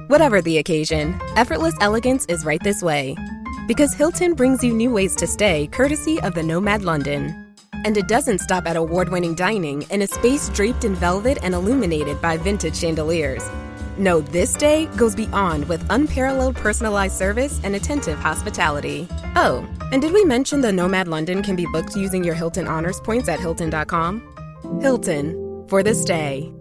Whatever the occasion, effortless elegance is right this way. Because Hilton brings you new ways to stay courtesy of the Nomad London. And it doesn't stop at award-winning dining in a space draped in velvet and illuminated by vintage chandeliers. No, this day goes beyond with unparalleled personalized service and attentive hospitality. Oh, and did we mention the Nomad London can be booked using your Hilton Honors points at Hilton.com? Hilton, for the stay.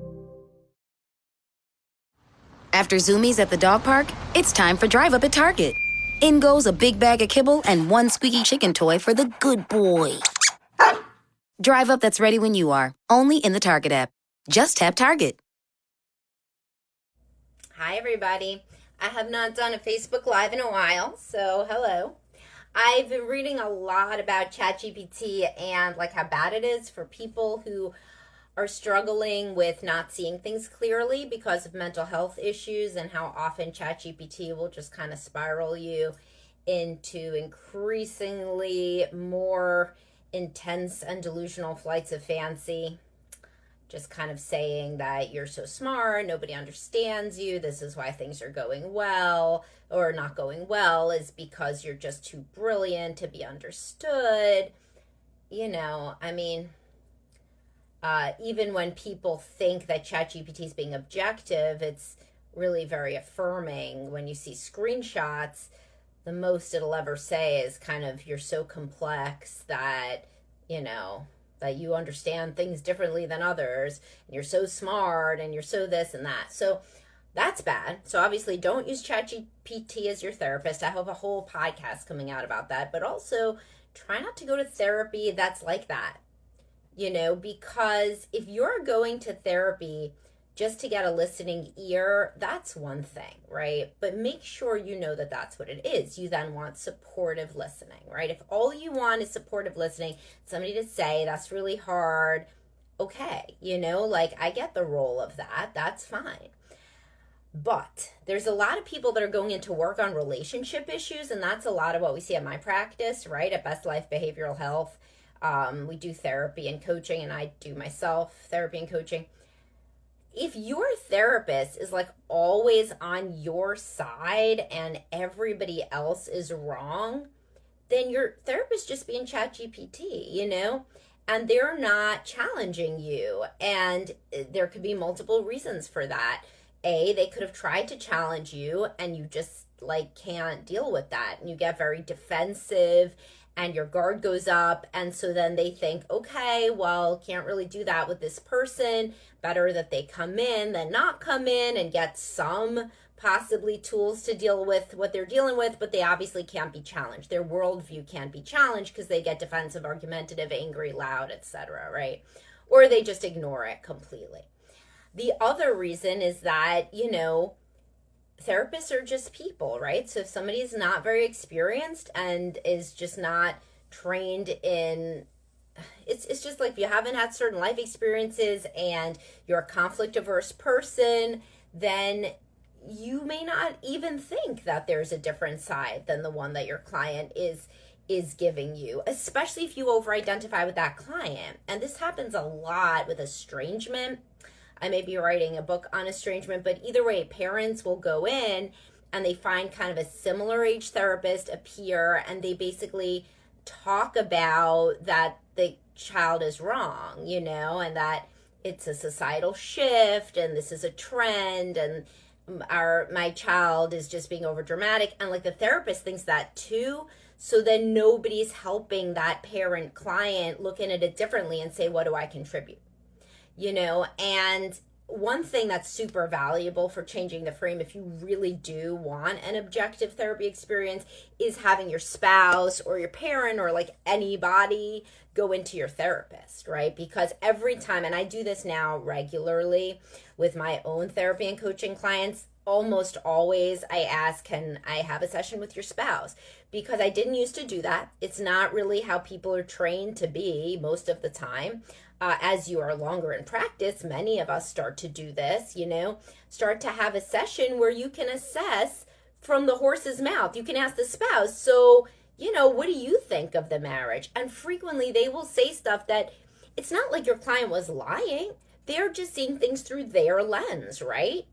After Zoomies at the dog park, it's time for Drive Up at Target. In goes a big bag of kibble and one squeaky chicken toy for the good boy. Drive Up that's ready when you are, only in the Target app. Just tap Target. Hi, everybody. I have not done a Facebook Live in a while, so hello. I've been reading a lot about ChatGPT and like how bad it is for people who are struggling with not seeing things clearly because of mental health issues, and how often ChatGPT will just kind of spiral you into increasingly more intense and delusional flights of fancy. Just kind of saying that you're so smart, nobody understands you, this is why things are going well or not going well, is because you're just too brilliant to be understood. You know, I mean, even when people think that ChatGPT is being objective, it's really very affirming. When you see screenshots, the most it'll ever say is kind of, you're so complex that, you know, that you understand things differently than others, and you're so smart, and you're so this and that. So that's bad. So obviously don't use ChatGPT as your therapist. I have a whole podcast coming out about that, but also try not to go to therapy that's like that. You know, because if you're going to therapy just to get a listening ear, that's one thing, right? But make sure you know that that's what it is. You then want supportive listening, right? If all you want is supportive listening, somebody to say, that's really hard, okay, you know, like I get the role of that, that's fine. But there's a lot of people that are going into work on relationship issues, and that's a lot of what we see at my practice, right? At Best Life Behavioral Health. We do therapy and coaching, and I do myself therapy and coaching. If your therapist is like always on your side and everybody else is wrong, then your therapist just being ChatGPT, you know, and they're not challenging you. And there could be multiple reasons for that. They could have tried to challenge you and you just like can't deal with that, and you get very defensive and your guard goes up, and so then they think, okay, well, can't really do that with this person. Better that they come in than not come in and get some possibly tools to deal with what they're dealing with, but they obviously can't be challenged. Their worldview can't be challenged because they get defensive, argumentative, angry, loud, etc., right? Or they just ignore it completely. The other reason is that, you know, therapists are just people, right? So if somebody is not very experienced and is just not trained in, it's just like if you haven't had certain life experiences and you're a conflict averse person, then you may not even think that there's a different side than the one that your client is giving you, especially if you over-identify with that client. And this happens a lot with estrangement. I may be writing a book on estrangement, but either way, parents will go in and they find kind of a similar age therapist, a peer, and they basically talk about that the child is wrong, you know, and that it's a societal shift and this is a trend, and my child is just being over dramatic, and like the therapist thinks that too. So then nobody's helping that parent client look at it differently and say, what do I contribute? You know, and one thing that's super valuable for changing the frame, if you really do want an objective therapy experience, is having your spouse or your parent or like anybody go into your therapist, right? Because every time, and I do this now regularly with my own therapy and coaching clients, almost always I ask, can I have a session with your spouse? Because I didn't used to do that. It's not really how people are trained to be most of the time. As you are longer in practice, many of us start to do this, you know, start to have a session where you can assess from the horse's mouth. You can ask the spouse, so, you know, what do you think of the marriage? And frequently they will say stuff that it's not like your client was lying. They're just seeing things through their lens, right?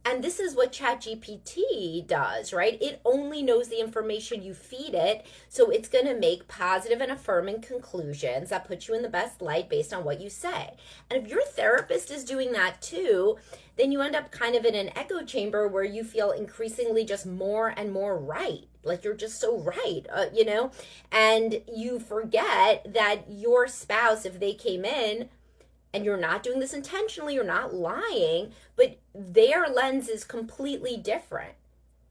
And this is what ChatGPT does, right? It only knows the information you feed it, so it's going to make positive and affirming conclusions that put you in the best light based on what you say. And if your therapist is doing that too, then you end up kind of in an echo chamber where you feel increasingly just more and more right. Like you're just so right, and you forget that your spouse, if they came in, and you're not doing this intentionally, you're not lying, but their lens is completely different.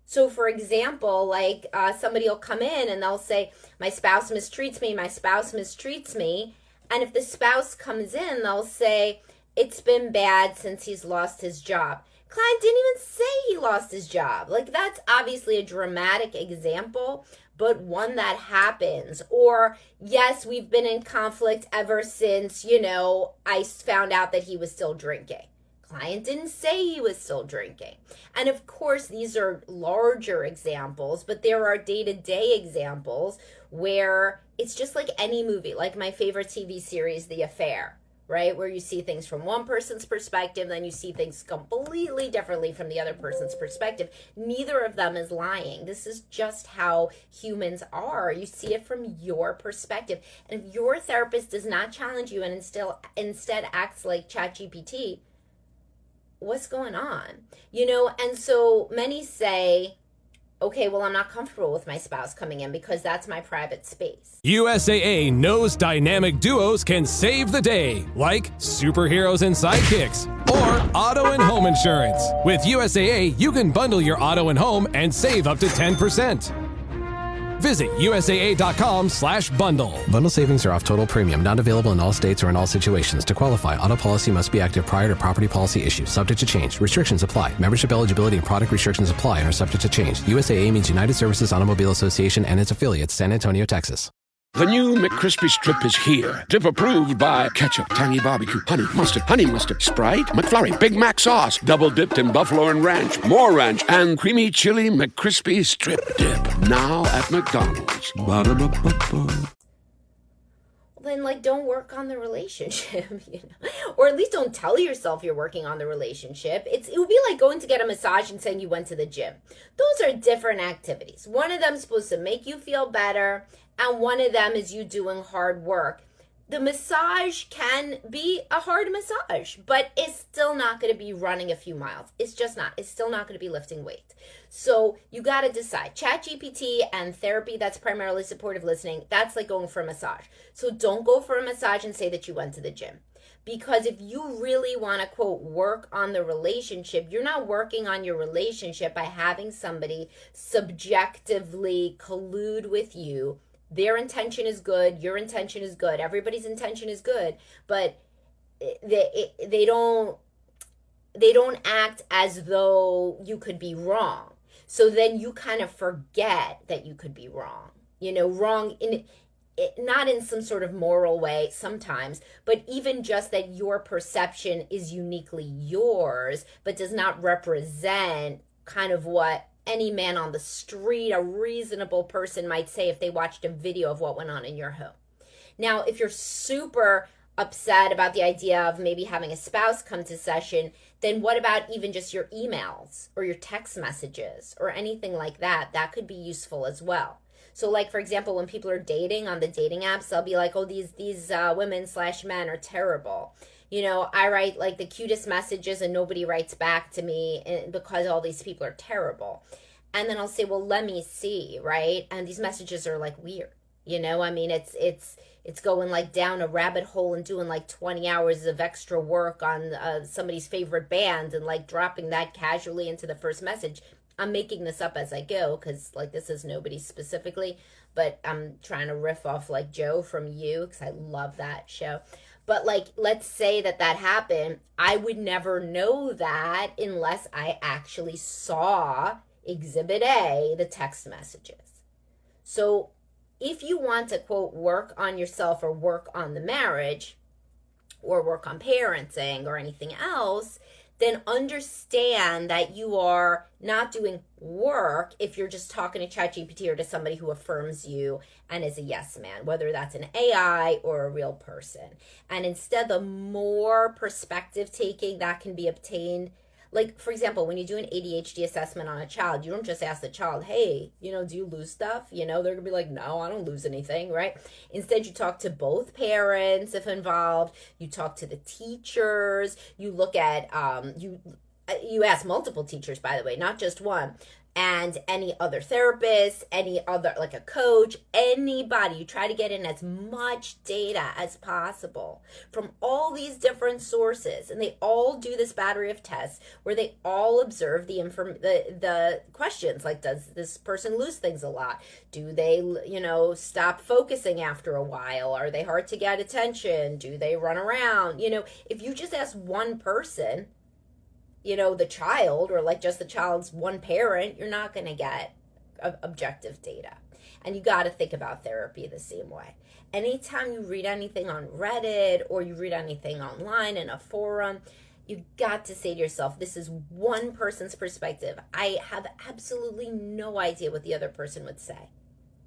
So for example, like somebody will come in and they'll say, my spouse mistreats me, my spouse mistreats me. And if the spouse comes in, they'll say, it's been bad since he's lost his job. Client didn't even say he lost his job. Like that's obviously a dramatic example, but one that happens. Or yes, we've been in conflict ever since, I found out that he was still drinking. Client didn't say he was still drinking. And of course, these are larger examples, but there are day-to-day examples where it's just like any movie, like my favorite TV series, The Affair, right? Where you see things from one person's perspective, then you see things completely differently from the other person's perspective. Neither of them is lying. This is just how humans are. You see it from your perspective. And if your therapist does not challenge you and instead acts like ChatGPT, what's going on? And so many say, okay, well, I'm not comfortable with my spouse coming in because that's my private space. USAA knows dynamic duos can save the day, like superheroes and sidekicks, or auto and home insurance. With USAA, you can bundle your auto and home and save up to 10%. Visit USAA.com/bundle. Bundle savings are off total premium, not available in all states or in all situations. To qualify, auto policy must be active prior to property policy issue, subject to change. Restrictions apply. Membership eligibility and product restrictions apply and are subject to change. USAA means United Services Automobile Association and its affiliates, San Antonio, Texas. The new McCrispy Strip is here. Dip approved by ketchup, tangy barbecue, honey mustard, Sprite, McFlurry, Big Mac sauce, double dipped in buffalo and ranch, more ranch, and creamy chili McCrispy Strip Dip. Now at McDonald's. Ba-da-ba-ba-ba. Then don't work on the relationship, or at least don't tell yourself you're working on the relationship. It would be like going to get a massage and saying you went to the gym. Those are different activities. One of them is supposed to make you feel better, and one of them is you doing hard work. The massage can be a hard massage, but it's still not going to be running a few miles. It's just not. It's still not going to be lifting weight. So you got to decide. ChatGPT and therapy that's primarily supportive listening, that's like going for a massage. So don't go for a massage and say that you went to the gym. Because if you really want to, quote, work on the relationship, you're not working on your relationship by having somebody subjectively collude with you. Their intention is good. Your intention is good. Everybody's intention is good, but they don't act as though you could be wrong. So then you kind of forget that you could be wrong. Wrong not in some sort of moral way sometimes, but even just that your perception is uniquely yours, but does not represent kind of what any man on the street, a reasonable person, might say if they watched a video of what went on in your home. Now, if you're super upset about the idea of maybe having a spouse come to session, then what about even just your emails or your text messages or anything like that? That could be useful as well. So like, for example, when people are dating on the dating apps, they'll be like, oh, these women/men are terrible. I write like the cutest messages and nobody writes back to me because all these people are terrible. And then I'll say, well, let me see, right? And these messages are like weird. It's going like down a rabbit hole and doing like 20 hours of extra work on somebody's favorite band and like dropping that casually into the first message. I'm making this up as I go because like this is nobody specifically, but I'm trying to riff off like Joe from You because I love that show. But like, let's say that happened. I would never know that unless I actually saw Exhibit A, the text messages. So if you want to, quote, work on yourself or work on the marriage or work on parenting or anything else, then understand that you are not doing work if you're just talking to ChatGPT or to somebody who affirms you and is a yes man, whether that's an AI or a real person. And instead, the more perspective taking that can be obtained, Like, for example, when you do an ADHD assessment on a child, you don't just ask the child, hey, do you lose stuff? They're going to be like, no, I don't lose anything, right? Instead, you talk to both parents if involved. You talk to the teachers. You look at, you ask multiple teachers, by the way, not just one. And any other therapist, any other, like a coach, anybody. You try to get in as much data as possible from all these different sources. And they all do this battery of tests where they all observe the questions. Like, does this person lose things a lot? Do they, stop focusing after a while? Are they hard to get attention? Do they run around? If you just ask one person, the child, or like just the child's one parent, you're not going to get objective data. And you got to think about therapy the same way. Anytime you read anything on Reddit or you read anything online in a forum, you got to say to yourself, this is one person's perspective. I have absolutely no idea what the other person would say.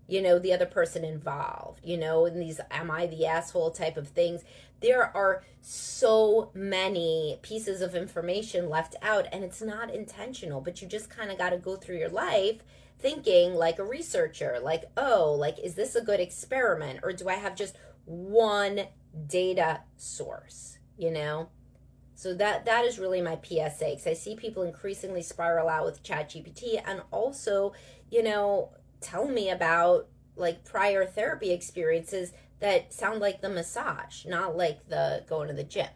The other person involved, in these am I the asshole type of things. There are so many pieces of information left out, and it's not intentional, but you just kind of got to go through your life thinking like a researcher, like, oh, like, is this a good experiment, or do I have just one data source, So that is really my PSA, because I see people increasingly spiral out with ChatGPT, and also, tell me about like prior therapy experiences that sound like the massage, not like the going to the gym.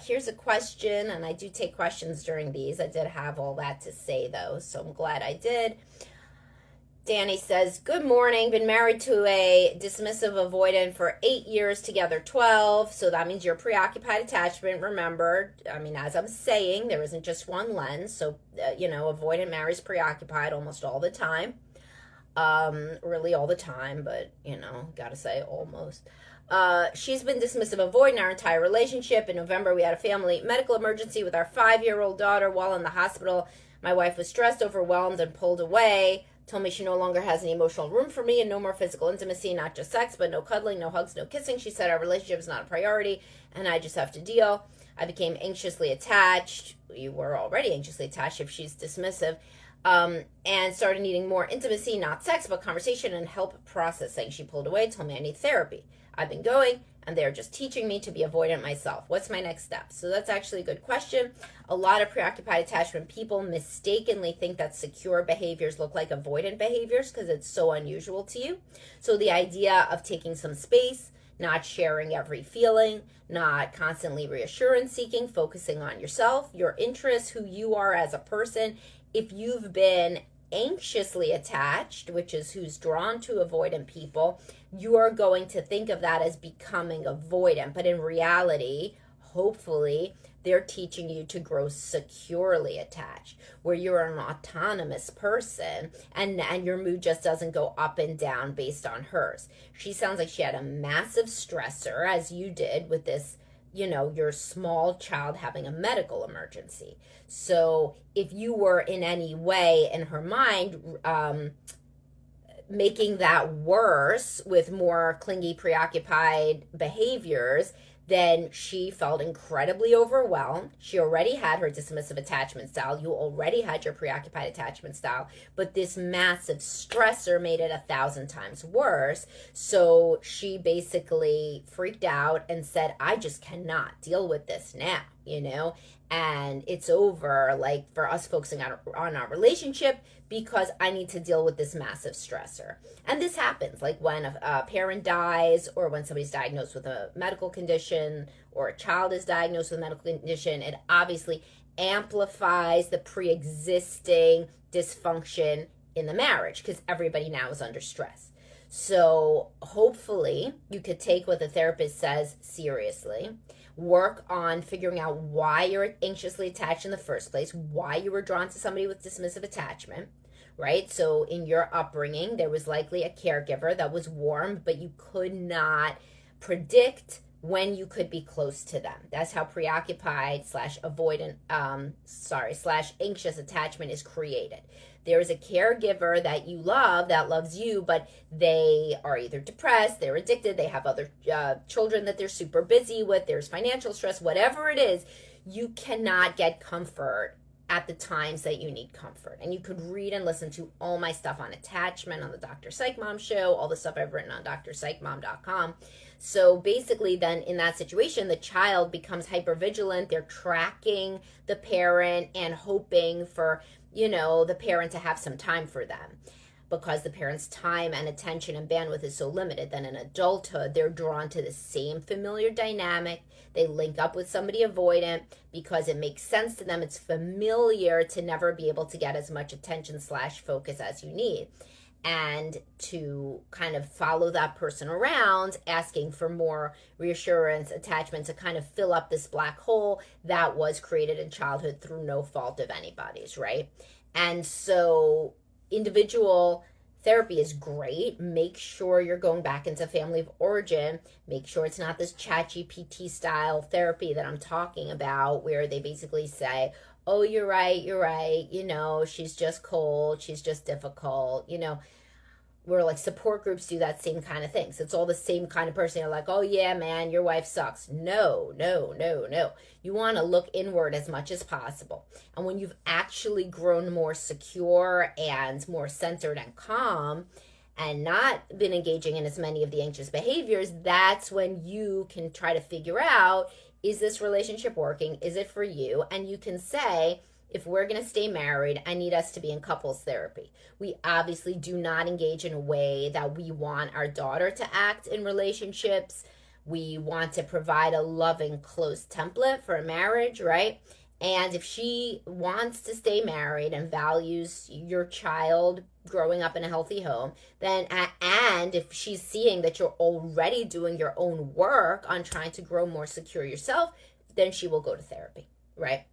Here's a question, and I do take questions during these. I did have all that to say though, so I'm glad I did. Danny says, good morning, been married to a dismissive avoidant for 8 years, together 12. So that means you're preoccupied attachment. Remember, as I'm saying, there isn't just one lens. So, avoidant marries preoccupied almost all the time. Really all the time, but, gotta say almost. She's been dismissive avoidant our entire relationship. In November, we had a family medical emergency with our 5-year-old daughter. While in the hospital, my wife was stressed, overwhelmed, and pulled away. Told me she no longer has any emotional room for me and no more physical intimacy, not just sex, but no cuddling, no hugs, no kissing. She said our relationship is not a priority and I just have to deal. I became anxiously attached. You were already anxiously attached if she's dismissive. And started needing more intimacy, not sex, but conversation and help processing. She pulled away, told me I need therapy. I've been going, and they're just teaching me to be avoidant myself. What's my next step? So that's actually a good question. A lot of preoccupied attachment people mistakenly think that secure behaviors look like avoidant behaviors because it's so unusual to you. So the idea of taking some space, not sharing every feeling, not constantly reassurance seeking, focusing on yourself, your interests, who you are as a person. If you've been anxiously attached, which is who's drawn to avoidant people, you are going to think of that as becoming avoidant. But in reality, hopefully, they're teaching you to grow securely attached, where you're an autonomous person and your mood just doesn't go up and down based on hers. She sounds like she had a massive stressor, as you did with this, your small child having a medical emergency. So if you were in any way in her mind making that worse with more clingy, preoccupied behaviors, then she felt incredibly overwhelmed. She already had her dismissive attachment style. You already had your preoccupied attachment style, but this massive stressor made it 1,000 times worse. So she basically freaked out and said, I just cannot deal with this now, and it's over, like, for us focusing on our relationship because I need to deal with this massive stressor. And this happens, like when a parent dies or when somebody's diagnosed with a medical condition or a child is diagnosed with a medical condition, it obviously amplifies the pre-existing dysfunction in the marriage because everybody now is under stress. So hopefully you could take what the therapist says seriously, work on figuring out why you're anxiously attached in the first place, why you were drawn to somebody with dismissive attachment, right? So in your upbringing, there was likely a caregiver that was warm, but you could not predict when you could be close to them. That's how preoccupied slash avoidant, slash anxious attachment is created. There is a caregiver that you love, that loves you, but they are either depressed, they're addicted, they have other children that they're super busy with, there's financial stress, whatever it is. you cannot get comfort at the times that you need comfort. And you could read and listen to all my stuff on attachment on the Dr. Psych Mom show, all the stuff I've written on drpsychmom.com. So basically then in that situation, the child becomes hypervigilant. They're tracking the parent and hoping for, the parent to have some time for them. Because the parent's time and attention and bandwidth is so limited, then in adulthood, they're drawn to the same familiar dynamic. They link up with somebody avoidant because it makes sense to them. It's familiar to never be able to get as much attention / focus as you need. And to kind of follow that person around, asking for more reassurance, attachment, to kind of fill up this black hole that was created in childhood through no fault of anybody's, right? And so individual therapy is great. Make sure you're going back into family of origin. Make sure it's not this ChatGPT style therapy that I'm talking about, where they basically say, oh, you're right, she's just cold, she's just difficult, where like support groups do that same kind of thing. So it's all the same kind of person. You're like, oh yeah, man, your wife sucks. No. You want to look inward as much as possible. And when you've actually grown more secure and more centered and calm and not been engaging in as many of the anxious behaviors, that's when you can try to figure out, is this relationship working? Is it for you? And you can say, if we're going to stay married, I need us to be in couples therapy. We obviously do not engage in a way that we want our daughter to act in relationships. We want to provide a loving, close template for a marriage, right? And if she wants to stay married and values your child growing up in a healthy home, then, and if she's seeing that you're already doing your own work on trying to grow more secure yourself, then she will go to therapy, right?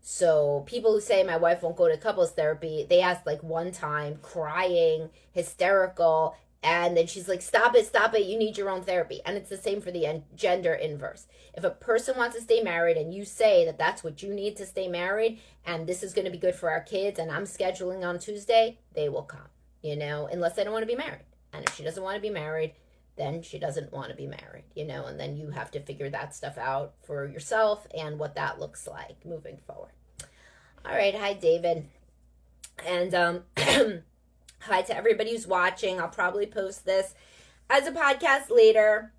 So people who say my wife won't go to couples therapy, they asked like one time, crying, hysterical, and then she's like, stop it, you need your own therapy. And it's the same for the gender inverse. If a person wants to stay married and you say that that's what you need to stay married and this is going to be good for our kids and I'm scheduling on Tuesday, they will come, unless they don't want to be married. And if she doesn't want to be married, then she doesn't want to be married, and then you have to figure that stuff out for yourself and what that looks like moving forward. All right. Hi, David. And hi to everybody who's watching. I'll probably post this as a podcast later.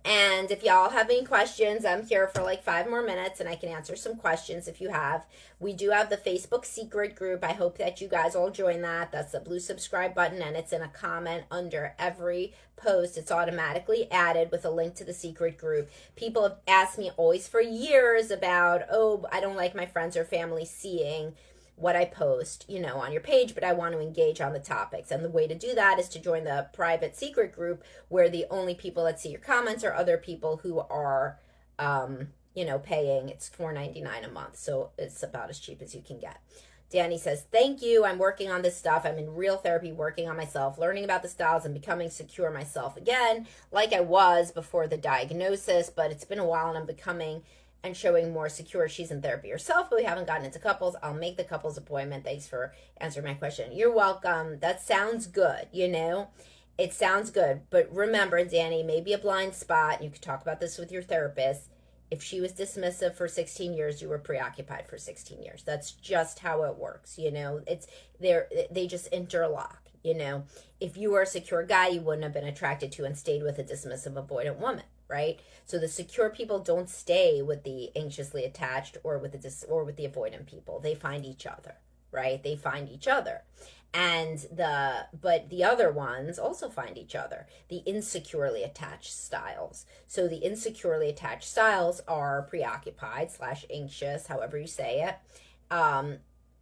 And if y'all have any questions, I'm here for like 5 more minutes and I can answer some questions if you have. We do have the Facebook secret group. I hope that you guys all join that. That's the blue subscribe button and it's in a comment under every post. It's automatically added with a link to the secret group. People have asked me always for years about, oh, I don't like my friends or family seeing what I post, on your page, but I want to engage on the topics. And the way to do that is to join the private secret group where the only people that see your comments are other people who are, paying. It's $4.99 a month. So it's about as cheap as you can get. Danny says, thank you. I'm working on this stuff. I'm in real therapy, working on myself, learning about the styles and becoming secure myself again, like I was before the diagnosis, but it's been a while and I'm becoming and showing more secure. She's in therapy herself, but we haven't gotten into couples. I'll make the couples appointment. Thanks for answering my question. You're welcome. That sounds good, It sounds good. But remember, Danny, maybe a blind spot, and you could talk about this with your therapist. If she was dismissive for 16 years, you were preoccupied for 16 years. That's just how it works, It's they just interlock, If you were a secure guy, you wouldn't have been attracted to and stayed with a dismissive avoidant woman. Right? So the secure people don't stay with the anxiously attached or with the avoidant people. They find each other, right? They find each other. But the other ones also find each other, the insecurely attached styles. So the insecurely attached styles are preoccupied / anxious, however you say it,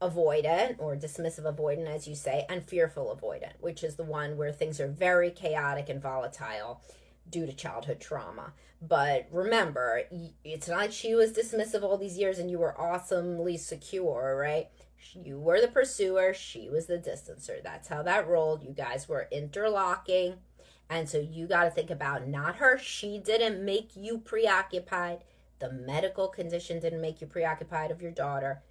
avoidant or dismissive avoidant, as you say, and fearful avoidant, which is the one where things are very chaotic and volatile due to childhood trauma. But remember, it's not like she was dismissive all these years and you were awesomely secure, right? You were the pursuer, she was the distancer. That's how that rolled. You guys were interlocking. And so you got to think about not her. She didn't make you preoccupied. The medical condition didn't make you preoccupied of your daughter.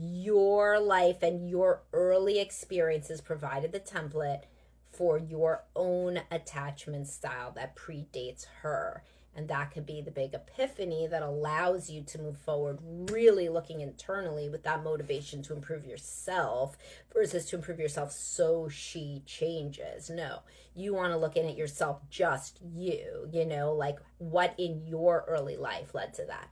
Your life and your early experiences provided the template for your own attachment style that predates her. And that could be the big epiphany that allows you to move forward, really looking internally with that motivation to improve yourself versus to improve yourself so she changes. No, you want to look in at yourself, just you, like what in your early life led to that.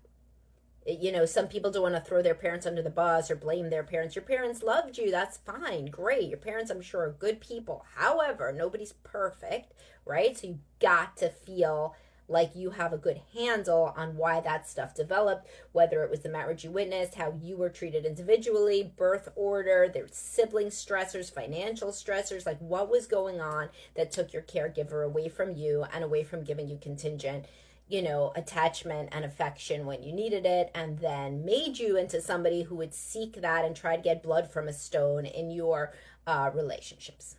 Some people don't want to throw their parents under the bus or blame their parents. Your parents loved you. That's fine. Great. Your parents, I'm sure, are good people. However, nobody's perfect, right? So you got to feel like you have a good handle on why that stuff developed, whether it was the marriage you witnessed, how you were treated individually, birth order, their sibling stressors, financial stressors, like what was going on that took your caregiver away from you and away from giving you contingent attachment and affection when you needed it, and then made you into somebody who would seek that and try to get blood from a stone in your relationships.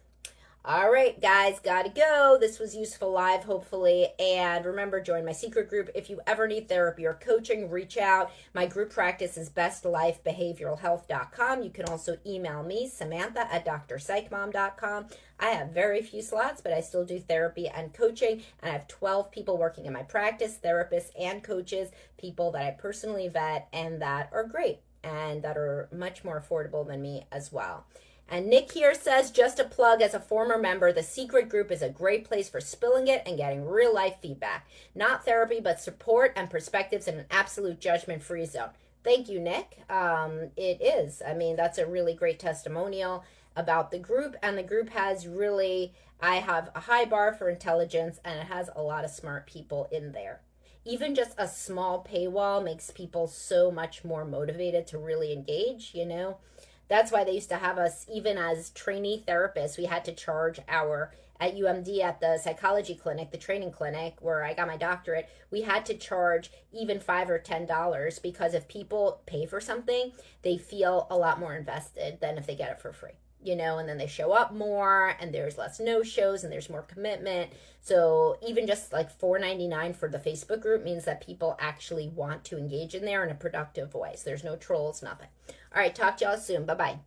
All right, guys, gotta go. This was useful live, hopefully. And remember, join my secret group. If you ever need therapy or coaching, reach out. My group practice is bestlifebehavioralhealth.com. You can also email me, Samantha at drpsychmom.com. I have very few slots, but I still do therapy and coaching. And I have 12 people working in my practice, therapists and coaches, people that I personally vet and that are great and that are much more affordable than me as well. And Nick here says, just a plug, as a former member, the secret group is a great place for spilling it and getting real life feedback. Not therapy, but support and perspectives in an absolute judgment-free zone. Thank you, Nick. It is. I mean, that's a really great testimonial about the group. And the group has really, I have a high bar for intelligence, and it has a lot of smart people in there. Even just a small paywall makes people so much more motivated to really engage, That's why they used to have us, even as trainee therapists, we had to charge at UMD, at the psychology clinic, the training clinic where I got my doctorate, we had to charge even $5 or $10 because if people pay for something, they feel a lot more invested than if they get it for free. And then they show up more and there's less no-shows and there's more commitment. So even just like $4.99 for the Facebook group means that people actually want to engage in there in a productive way. So there's no trolls, nothing. All right, talk to y'all soon. Bye-bye.